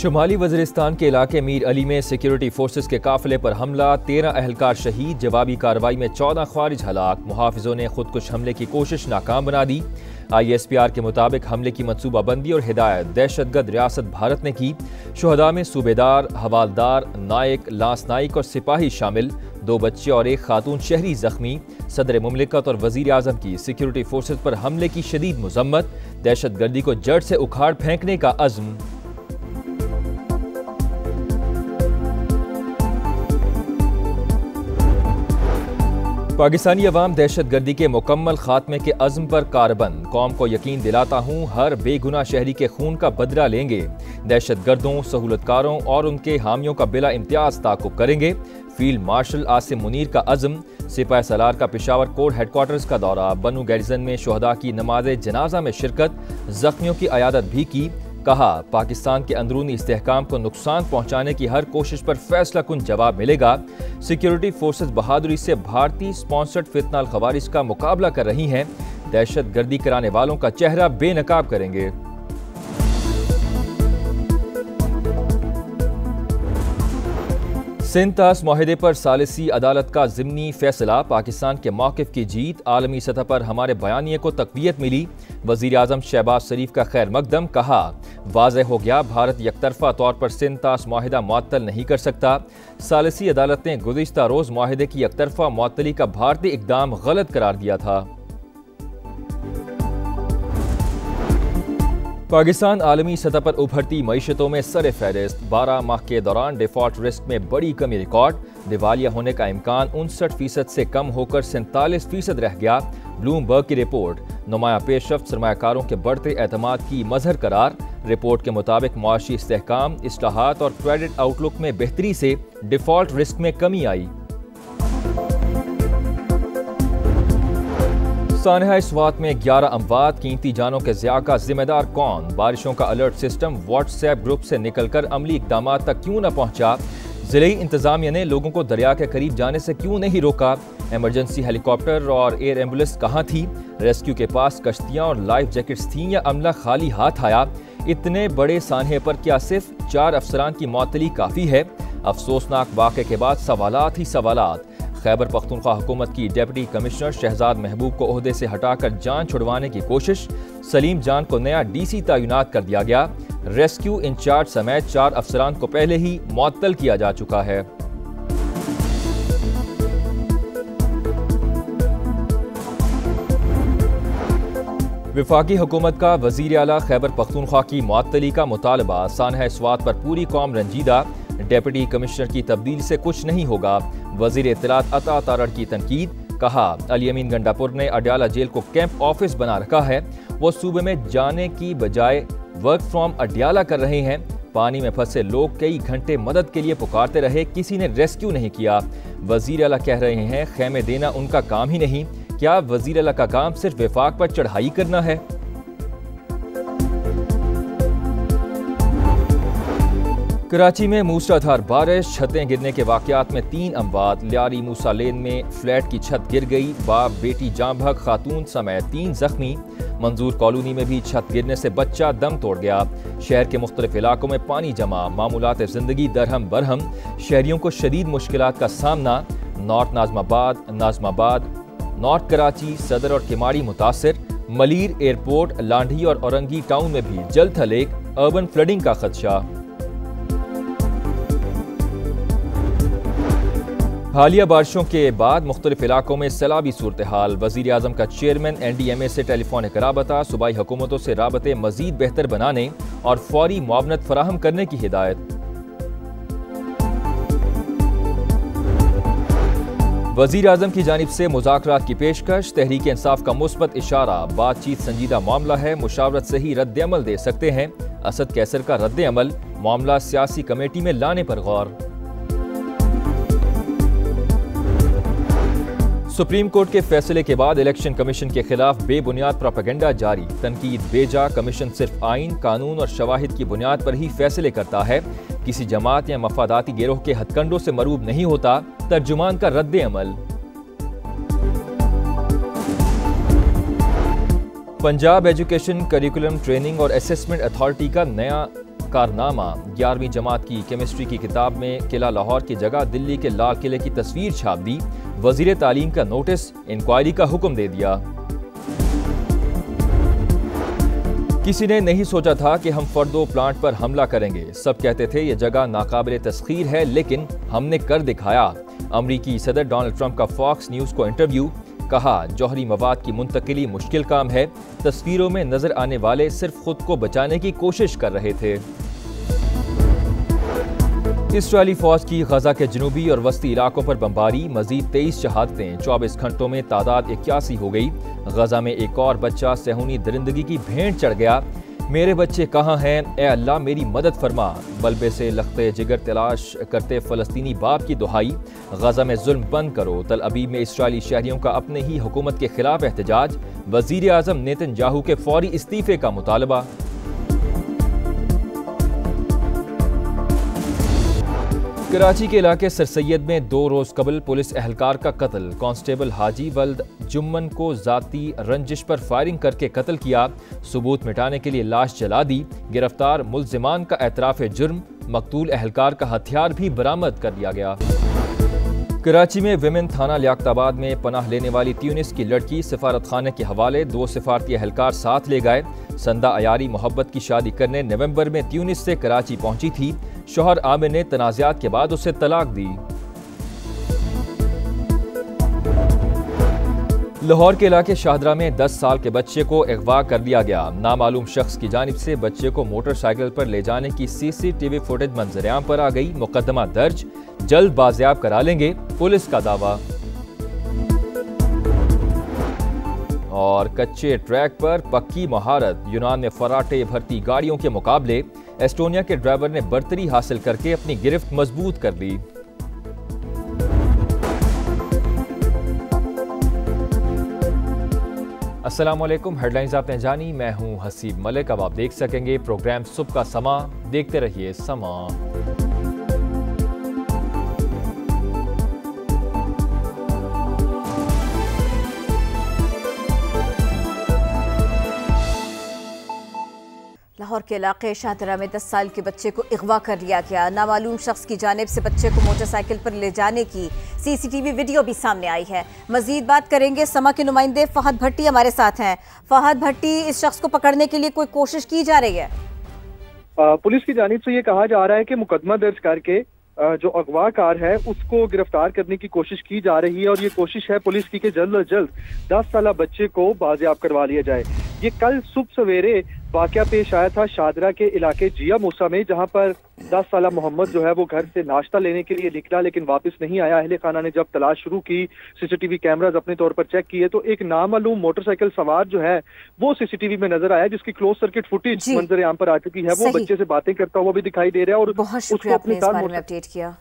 शुमाली वज़ीरिस्तान के इलाके मीर अली में सिक्योरिटी फोर्सेस के काफिले पर हमला, 13 अहलकार शहीद। जवाबी कार्रवाई में 14 ख्वारिज हलाक। मुहाफिजों ने खुदकुश हमले की कोशिश नाकाम बना दी। ISPR के मुताबिक हमले की मनसूबाबंदी और हिदायत दहशतगर्द रियासत भारत ने की। शुहदा में सूबेदार, हवालदार, नायक, लांस नाइक और सिपाही शामिल। 2 बच्चे और 1 खातून शहरी जख्मी। सदर मुमलिकत और वज़ीर आज़म की सिक्योरिटी फोर्सेस पर हमले की शदीद मजम्मत। दहशतगर्दी को जड़ से उखाड़ फेंकने का अज़्म। पाकिस्तानी अवाम दहशतगर्दी के मुकम्मल खात्मे के अज़्म पर कारबंद। कौम को यकीन दिलाता हूँ, हर बेगुनाह शहरी के खून का बदला लेंगे। दहशतगर्दों, सहूलतकारों और उनके हामियों का बिला इम्तियाज ताक़ुब करेंगे। फील्ड मार्शल आसिम मुनीर का अज़्म। सिपाही सलार का पेशावर कोर हेडक्वार्टर्स का दौरा। बनू गैरिजन में शुहदा की नमाज जनाजा में शिरकत। जख्मियों की अयादत भी की। कहा, पाकिस्तान के अंदरूनी इस्तेहकाम को नुकसान पहुंचाने की हर कोशिश पर फैसला कुन जवाब मिलेगा। सिक्योरिटी फोर्सेस बहादुरी से भारतीय स्पॉन्सर्ड फितनाल खवारिज का मुकाबला कर रही हैं। दहशतगर्दी कराने वालों का चेहरा बेनकाब करेंगे। सिंध तास माहिदे पर सालिसी अदालत का ज़िमनी फैसला। पाकिस्तान के मौक़िफ़ की जीत। आलमी सतह पर हमारे बयानिए को तक़वियत मिली। वज़ीर आज़म शहबाज शरीफ का खैर मकदम। कहा, वाज़ेह हो गया, भारत यकतरफा तौर पर सिंध तास माहिदा मुअत्तल नहीं कर सकता। सालिसी अदालत ने गुज़िश्ता रोज़ माहिदे की यकतरफा मुअत्तली का भारतीय इक़दाम गलत करार दिया था। पाकिस्तान आलमी सतह पर उभरती मईशतों में सर फहरिस्त। 12 माह के दौरान डिफॉल्ट रिस्क में बड़ी कमी रिकॉर्ड। दिवालिया होने का इम्कान 59% से कम होकर 47% रह गया। ब्लूमबर्ग की रिपोर्ट। नुमाया पेशरफ्त सरमायाकारों के बढ़ते एतमाद की मजहर करार। रिपोर्ट के मुताबिक मुआशी इस्तेहकाम, इस्लाहात और क्रेडिट आउटलुक में बेहतरी से डिफॉल्ट रिस्क में कमी आई। सानहा स्वात में 11 अमवात। कीमती जानों के ज़िया का जिम्मेदार कौन? बारिशों का अलर्ट सिस्टम व्हाट्सएप ग्रुप से निकलकर अमली इक़दाम तक क्यों न पहुंचा? ज़िले इंतजामिया ने लोगों को दरिया के करीब जाने से क्यों नहीं रोका? इमरजेंसी हेलीकॉप्टर और एयर एम्बुलेंस कहाँ थी? रेस्क्यू के पास कश्तियाँ और लाइफ जैकेट्स थीं या अमला खाली हाथ आया? इतने बड़े सानहे पर क्या सिर्फ 4 अफसरान की मौतली काफ़ी है? अफसोसनाक वाक़े के बाद सवालात ही सवालात। खैबर पख्तूनख्वा हुकूमत की डिप्टी कमिश्नर शहजाद महबूब को ओहदे से हटाकर जान छुड़वाने की कोशिश। सलीम जान को नया DC तैनात कर दिया गया। रेस्क्यू इंचार्ज समेत 4 अफसरान को पहले ही मुअत्तल किया जा चुका है। वफाकी हुकूमत का वज़ीर आला खैबर पख्तूनख्वा की मुअत्तली का मुतालबा। सानहा स्वात पर पूरी कौम रंजीदा। डिप्टी कमिश्नर की तब्दीली से कुछ नहीं होगा। वज़ीर इत्तलात अता तारड़ की तनकीद। कहा, अली अमीन गंडापुर ने अडयाला जेल को कैंप ऑफिस बना रखा है। वो सूबे में जाने की बजाय वर्क फ्रॉम अडयाला कर रहे हैं। पानी में फंसे लोग कई घंटे मदद के लिए पुकारते रहे, किसी ने रेस्क्यू नहीं किया। वज़ीर आला कह रहे हैं खैमे देना उनका काम ही नहीं। क्या वज़ीर आला का काम सिर्फ वफाक पर चढ़ाई करना है? कराची में मूसलाधार बारिश, छतें गिरने के वाकयात में 3 अमवात। लियारी मूसा लेन में फ्लैट की छत गिर गई। बाप बेटी जाँ बहक, खातून समेत 3 जख्मी। मंजूर कॉलोनी में भी छत गिरने से बच्चा दम तोड़ गया। शहर के मुख्तलिफ इलाकों में पानी जमा। मामूलात ज़िंदगी दरहम बरहम। शहरियों को शदीद मुश्किलात का सामना। नॉर्थ नाज़माबाद, नॉर्थ कराची, सदर और किमाड़ी मुतासिर। मलीर एयरपोर्ट, लांढी और औरंगी टाउन में भी जल्द हलेक। अर्बन फ्लडिंग का खदशा। हालिया बारिशों के बाद मुख्तलिफ इलाकों में सैलाबी सूरत हाल। वज़ीर आज़म का चेयरमैन NDMA से टेलीफोनिक राबता। सूबाई हुकूमतों से राबते मज़ीद बेहतर बनाने और फौरी मुआवनत फराहम करने की हिदायत। वज़ीर आज़म की जानिब से मुज़ाकरात की पेशकश। तहरीक इंसाफ का मुस्बत इशारा। बातचीत संजीदा मामला है, मुशावरत से ही रद्द अमल दे सकते हैं। असद कैसर का रद्द अमल। मामला सियासी कमेटी में लाने पर गौर। सुप्रीम कोर्ट के फैसले के बाद इलेक्शन कमीशन के खिलाफ बेबुनियाद प्रोपेगेंडा जारी। तनकीद बेजा। कमीशन सिर्फ आइन, कानून और शवाहिद की बुनियाद पर ही फैसले करता है। किसी जमात या मफादाती गिरोह के हथकंडों से मरूब नहीं होता। तर्जुमान का रद्द अमल। पंजाब एजुकेशन करिकुलम ट्रेनिंग और असेसमेंट अथॉरिटी का नया कारनामा। 11वीं जमात की केमिस्ट्री की किताब में किला लाहौर की जगह दिल्ली के लाल किले की तस्वीर छाप दी। वजीर तालीम का नोटिस, इंक्वायरी का हुक्म दे दिया। किसी ने नहीं सोचा था कि हम फर्दो प्लांट पर हमला करेंगे। सब कहते थे ये जगह नाकाबिले तस्खीर है, लेकिन हमने कर दिखाया। अमरीकी सदर डोनाल्ड ट्रंप का फॉक्स न्यूज को इंटरव्यू। कहा, जौहरी मवाद की मुंतकिली मुश्किल काम है। तस्वीरों में नजर आने वाले सिर्फ खुद को बचाने की कोशिश कर रहे थे। इस्राएली फौज की गजा के जनूबी और वस्ती इलाकों पर बमबारी। मजीद 23 शहादतें। 24 घंटों में तादाद 81 हो गई। गजा में एक और बच्चा सेहूनी दरिंदगी की भेंट चढ़ गया। मेरे बच्चे कहाँ हैं? ए अल्लाह मेरी मदद फरमा। बल्बे से लख्ते जिगर तलाश करते फलस्तीनी बाप की दुहाई। गजा में जुल्म बंद करो। तल अबीब में इस्राएली शहरियों का अपने ही हुकूमत के खिलाफ एहतजाज। वजीर आजम नेतन्याहू के फौरी इस्तीफे का मुतालबा। कराची के इलाके सर सैयद में 2 रोज कबल पुलिस एहलकार का कत्ल। कांस्टेबल हाजी वल्द जुम्मन को जाती रंजिश पर फायरिंग करके कत्ल किया। सबूत मिटाने के लिए लाश जला दी। गिरफ्तार मुल्जिमान का एतराफ़ जुर्म। मकतूल एहलकार का हथियार भी बरामद कर लिया गया। कराची में विमेन थाना लियाकताबाद में पनाह लेने वाली ट्यूनिस की लड़की सिफारत खाने के हवाले 2 सिफारती एहलकार साथ ले गए। संदा अयारी मोहब्बत की शादी करने नवंबर में ट्यूनिस से कराची पहुंची थी। शौहर आमिर ने तनाज़ात के बाद उसे तलाक दी। लाहौर के इलाके शाहदरा में 10 साल के बच्चे को अगवा कर लिया गया। नामालूम शख्स की जानिब से बच्चे को मोटरसाइकिल पर ले जाने की सीसीटीवी फुटेज मंजरेआम पर आ गई। मुकदमा दर्ज, जल्द बाजियाब करा लेंगे, पुलिस का दावा। और कच्चे ट्रैक पर पक्की महारत। यूनान में फराटे भरती गाड़ियों के मुकाबले एस्टोनिया के ड्राइवर ने बर्तरी हासिल करके अपनी गिरफ्त मजबूत कर ली। अस्सलामुअलैकुम, हेडलाइंस आपने जानी। मैं हूं हसीब मलिक। अब आप देख सकेंगे प्रोग्राम सुबह का समा। देखते रहिए समा। लाहौर के इलाके शाहदरा में 10 साल के बच्चे को अगवा कर लिया गया। नामालूम शख्स की जानिब से बच्चे को मोटरसाइकिल पर ले जाने की सीसीटीवी वीडियो भी सामने आई है। मजीद बात करेंगे, समा के नुमाइंदे फहद भट्टी हमारे साथ हैं। फहद भट्टी, इस शख्स को पकड़ने के लिए कोई कोशिश की जा रही है? पुलिस की जानिब से ये कहा जा रहा है कि मुकदमा दर्ज करके जो अगवाकार है उसको गिरफ्तार करने की कोशिश की जा रही है। और ये कोशिश है पुलिस की कि जल्द अज जल्द 10 साल बच्चे को बाजियाब करवा लिया जाए। ये कल सुबह सवेरे वाकया पेश आया था शाहदरा के इलाके जिया मूसा में, जहां पर 10 साल मोहम्मद जो है वो घर से नाश्ता लेने के लिए निकला लेकिन वापस नहीं आया। अहले खाना ने जब तलाश शुरू की, सीसीटीवी कैमराज अपने तौर पर चेक किए, तो एक नामालूम मोटरसाइकिल सवार जो है वो सीसीटीवी में नजर आया, जिसकी क्लोज सर्किट फुटेज मंजर आम पर आ चुकी है। वो बच्चे से बातें करता हुआ भी दिखाई दे रहा है और बहुत शुक्रिया आपने इस बारे में अपडेट किया।